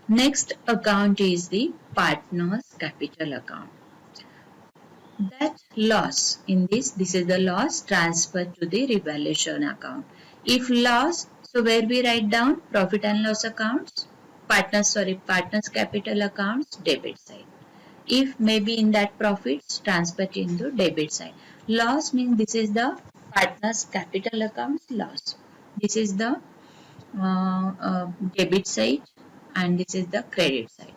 Next account is the partner's capital account. That loss in this is the loss transferred to the revaluation account. If loss, so where we write down profit and loss accounts, partners capital accounts, debit side. If maybe in that profits transferred into debit side. Loss means this is the partners capital accounts loss. This is the debit side and this is the credit side.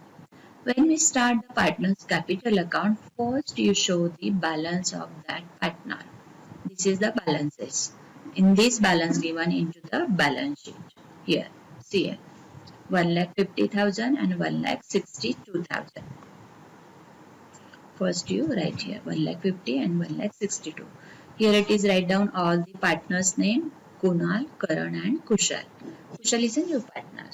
When we start the partner's capital account, first you show the balance of that partner. This is the balances. In this balance given into the balance sheet. Here, see here. 1,50,000 and 1,62,000. First you write here 1,50,000 and 1,62,000. Here it is write down all the partners name Kunal, Karan and Kushal. Kushal is a new partner.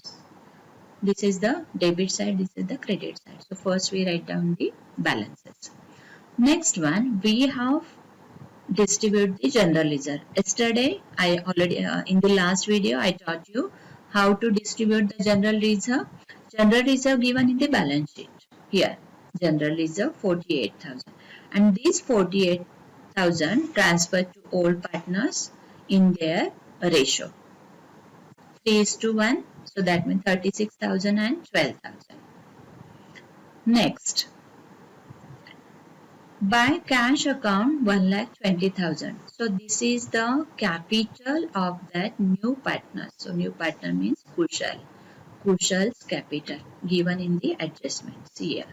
This is the debit side, this is the credit side. So first we write down the balances. Next one, we have distribute the general ledger. Yesterday, I already in the last video, I taught you how to distribute the general ledger. General ledger given in the balance sheet. Here, general ledger 48,000. And these 48,000 transferred to all partners in their ratio. 3:1. So that means 36,000 and 12,000. Next, by cash account 1,20,000. So this is the capital of that new partner. So new partner means Kushal. Kushal's capital given in the adjustments here.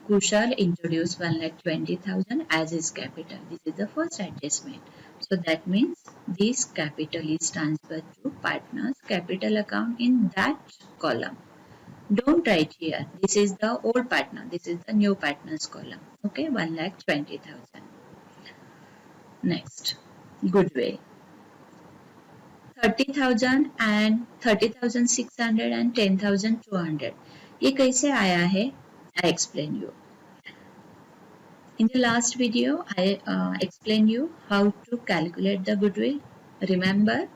Kushal introduced 1,20,000 as his capital. This is the first adjustment. So that means this capital is transferred to partner's capital account in that column. Don't write here. This is the old partner. This is the new partner's column. Okay, 1,20,000. Next, goodwill. 30,000 and 30,600 and 10,200. ये कैसे आया है? I explain you. In the last video, I explained you how to calculate the goodwill. Remember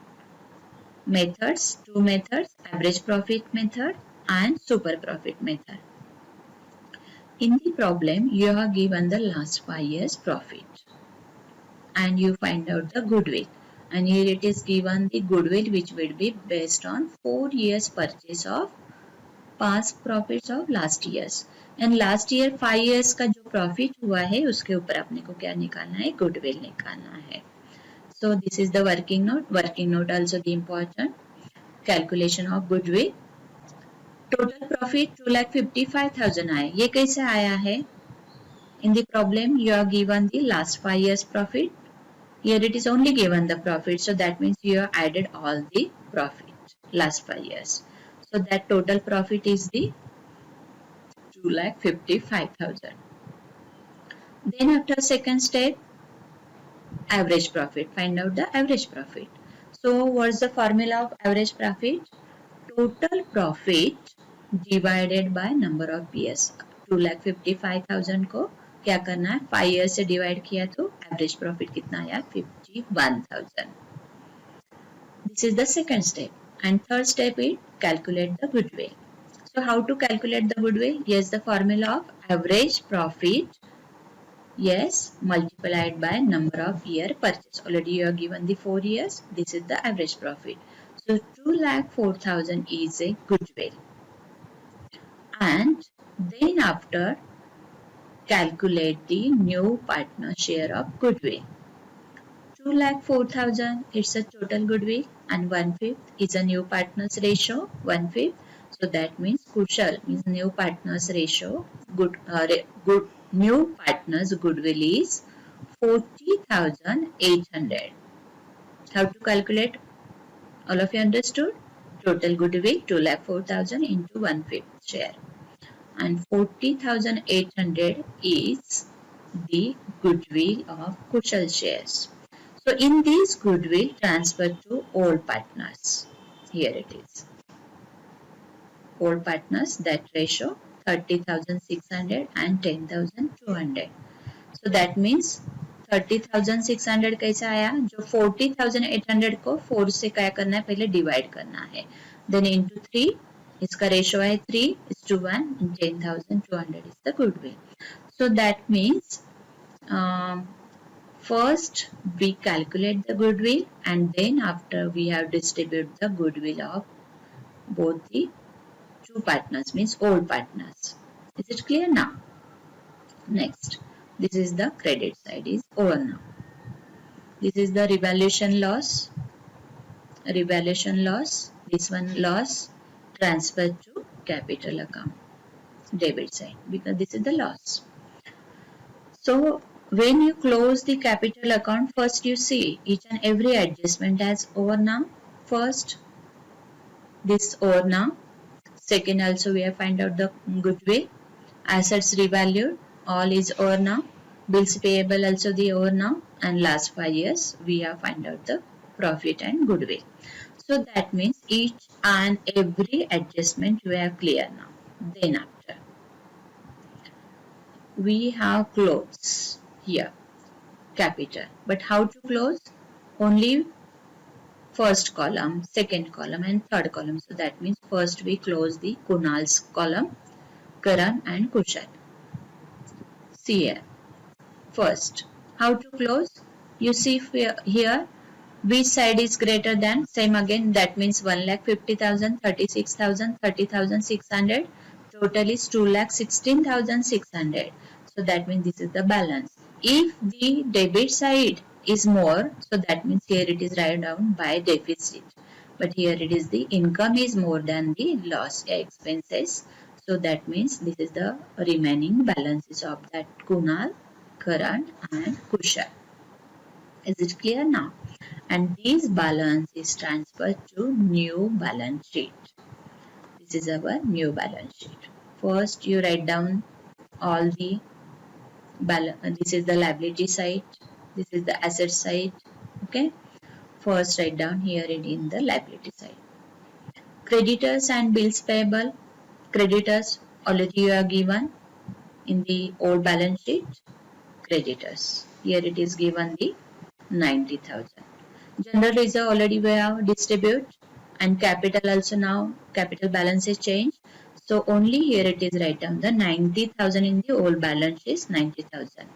methods, two methods, average profit method and super profit method. In the problem, you are given the last 5 years profit and you find out the goodwill. And here it is given the goodwill which will be based on 4 years purchase of past profits of last years. And last year 5 years का जो profit हुआ है उसके ऊपर अपने को क्या निकालना है? Goodwill निकालना है. So this is the working note. Working note also the important calculation of goodwill. Total profit 2,55,000 आया. ये कैसे आया है? In the problem you are given the last 5 years profit. Here it is only given the profit. So that means you have added all the profit last 5 years. So that total profit is the 2,55,000. Then after second step, average profit. Find out the average profit. So what's the formula of average profit? Total profit divided by number of years. 2,55,000 को क्या करना है? 5 years से divide किया तो average profit कितना आया? 51,000. This is the second step. And third step is calculate the goodwill. So how to calculate the goodwill? Yes, the formula of average profit. Yes, multiplied by number of year purchase. Already you are given the 4 years. This is the average profit. So 2,04,000 is a goodwill. And then after calculate the new partner share of goodwill. 2,04,000 it's a total goodwill and 1/5 is a new partners ratio 1/5. So that means Kushal means new partners ratio new partners goodwill is 40,800. How to calculate? All of you understood? Total goodwill 2,04,000 into 1/5 share. And 40,800 is the goodwill of Kushal shares. So in this goodwill transferred to all partners. Here it is. All partners that ratio 30,600 and 10,200. So that means 30,600 कैसे आया? जो 40,800 को 4 से क्या करना है? पहले divide करना है. Then into 3 इसका रेशो है 3:1 and 10,200 is the goodwill. So that means first we calculate the goodwill and then after we have distributed the goodwill of both the two partners, means old partners. Is it clear now? Next, this is the credit side is over now. This is the revaluation loss. Revaluation loss. This one loss transferred to capital account, debit side, because this is the loss. So when you close the capital account, first you see each and every adjustment as over now. First, this over now. Second, also we have find out the goodwill, assets revalued, all is over now. Bills payable also the over now, and last 5 years we have find out the profit and goodwill. So that means each and every adjustment we are clear now. Then after we have close here capital, but how to close? Only first column, second column and third column. So that means first we close the Kunal's column, Karan and Kushal. See here. First, how to close? You see here which side is greater than, same again, that means 1,50,000, 36,000, 30,600, total is 2,16,600. So that means this is the balance. If the debit side is more, so that means here it is written down by deficit. But here it is the income is more than the loss expenses. So that means this is the remaining balances of that Kunal, Karan and Kushal. Is it clear now? And this balance is transferred to new balance sheet. This is our new balance sheet. First you write down all the balance. This is the liability side. This is the asset side. Okay. First write down here in the liability side. Creditors and bills payable. Creditors already you are given in the old balance sheet. Creditors. Here it is given the 90,000. General reserve already we have distribute, and capital also now capital balance is changed. So only here it is write down the 90,000 in the old balance is 90,000.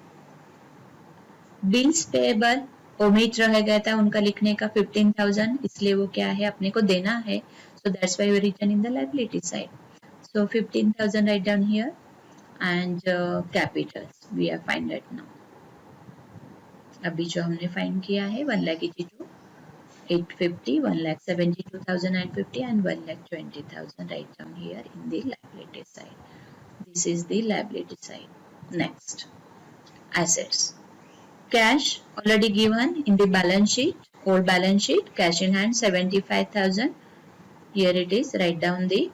Bills payable omit रह गया था उनका लिखने का 15,000, इसलिए वो क्या है अपने को देना है. So that's why we written in the liability side. So 15,000 write down here, and capitals we have find it now. अभी जो हमने फाइंड किया है 1,82,850, 1,72,950 and 1,20,000 write down here in the liability side. This is the liability side. Next, assets. Cash already given in the balance sheet, old balance sheet, cash in hand 75,000. Here it is, write down the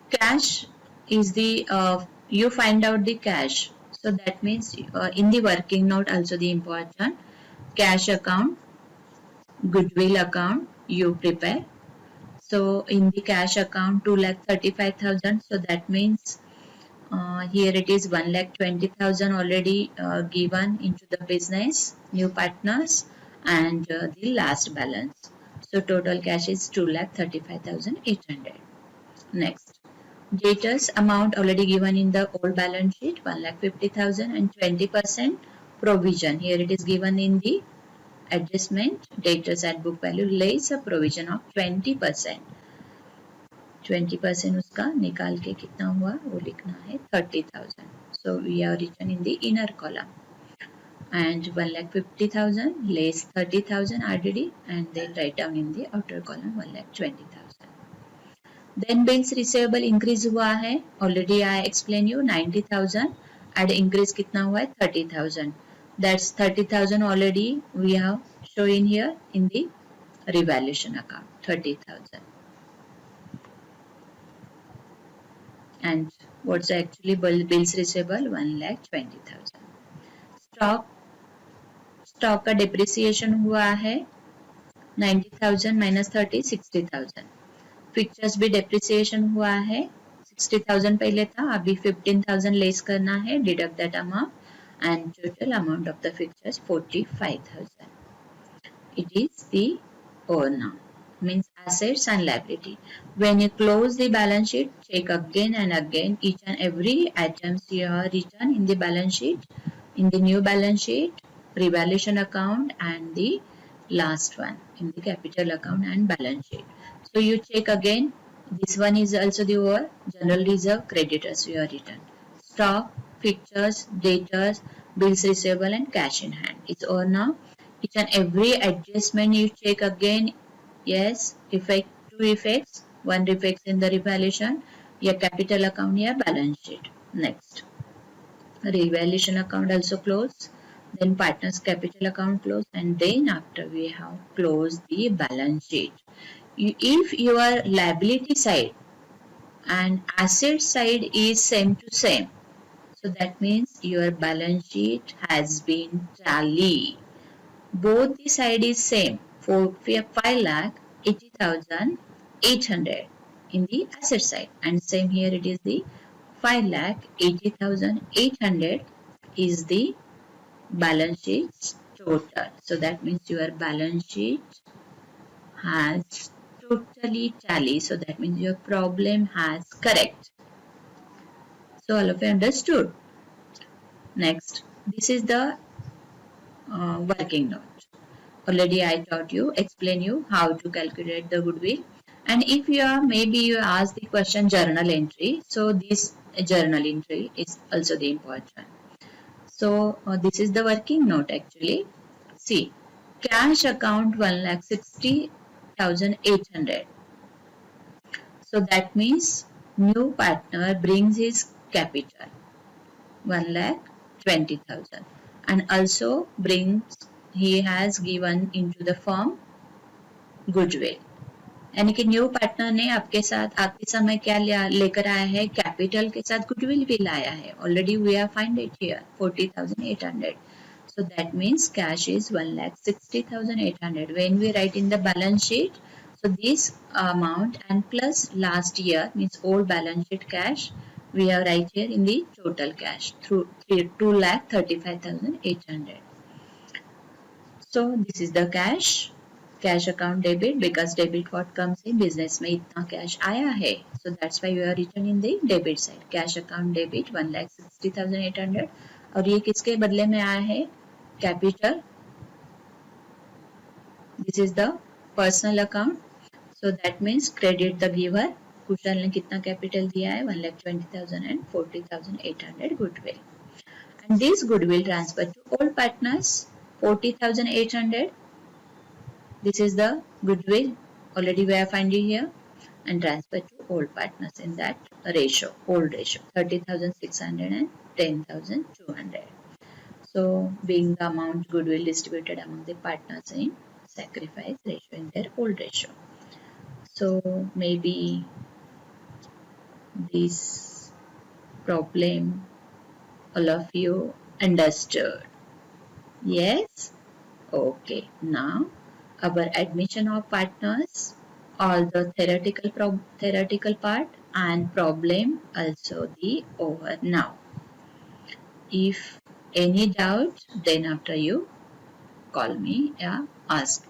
cash is the you find out the cash. So that means in the working note also the important cash account, goodwill account you prepare. So in the cash account 2,35,000. So that means here it is 1,20,000 already given into the business, new partners, and the last balance. So total cash is 2,35,800. Next, debtors amount already given in the old balance sheet 1,50,000 and 20% provision. Here it is given in the adjustment. Debtors at book value lays a provision of 20%. 20% उसका निकाल के कितना हुआ वो लिखना है 30,000. So we have written in the inner column. And 1,50,000 less 30,000 RDD, and then write down in the outer column 1,20,000. Then bills receivable increase हुआ है. Already I explain you 90,000. Add increase कितना हुआ है 30,000. That's 30,000 already we have shown here in the revaluation account 30,000. And what's actually bills receivable 1,20,000. Stock का depreciation हुआ है 90,000 minus 30 60,000. Fixtures भी depreciation हुआ है 60,000 पहले था, अभी 15,000 लेस करना है, deduct that amount, and total amount of the fixtures 45,000. It is the over now. means assets and liability. When you close the balance sheet, check again and again each and every items you have written in the balance sheet, in the new balance sheet, revaluation account, and the last one in the capital account and balance sheet. So you check again. This one is also the over general reserve creditors you have written. Stock, fixtures, debtors, bills receivable, and cash in hand. It's over now. Each and every adjustment you check again. Yes, effect, two effects. One effects in the revaluation, your capital account, your balance sheet. Next, revaluation account also close. Then partners capital account close, and then after we have closed the balance sheet. If your liability side and asset side is same to same, so that means your balance sheet has been tally. Both the side is same for 5,80,800 in the asset side, and same here it is the 5,80,800 is the balance sheet total. So that means your balance sheet has totally tally. So that means your problem has correct. So all of you understood. Next, this is the working note. Already I taught you, explain you how to calculate the goodwill. And if you are, maybe you ask the question journal entry. So this journal entry is also the important. So this is the working note actually. See, cash account 1,60,800. So that means new partner brings his capital 1,20,000 and also brings, he has given into the firm goodwill. यानी कि new partner ने आपके साथ आपके समय क्या लेकर आया है, कैपिटल के साथ गुडविल भी लाया है. Already we are find it here 40,800. So that means cash is 1,60,800. When we write in the balance sheet, so this amount and plus last year means old balance sheet cash, we have right here in the total cash through 2,35,800. So this is the cash account debit, because debit what comes in business में इतना cash आया है, so that's why you are written in the debit side. Cash account debit 1,60,800 और ये किसके बदले में आया है, capital. This is the personal account, so that means credit the giver. कुशल ने कितना capital दिया है, 1,20,000 and 40,800 goodwill, and this goodwill transfer to all partners 40,800. This is the goodwill, already we are finding here, and transfer to all partners in that ratio, old ratio 30,600 and 10,200. So being the amount goodwill distributed among the partners in sacrifice ratio in their old ratio. So maybe this problem all of you understood. Yes? Okay, now our admission of partners, all the theoretical part and problem also the over now. If any doubt, then after you call me, yeah, ask.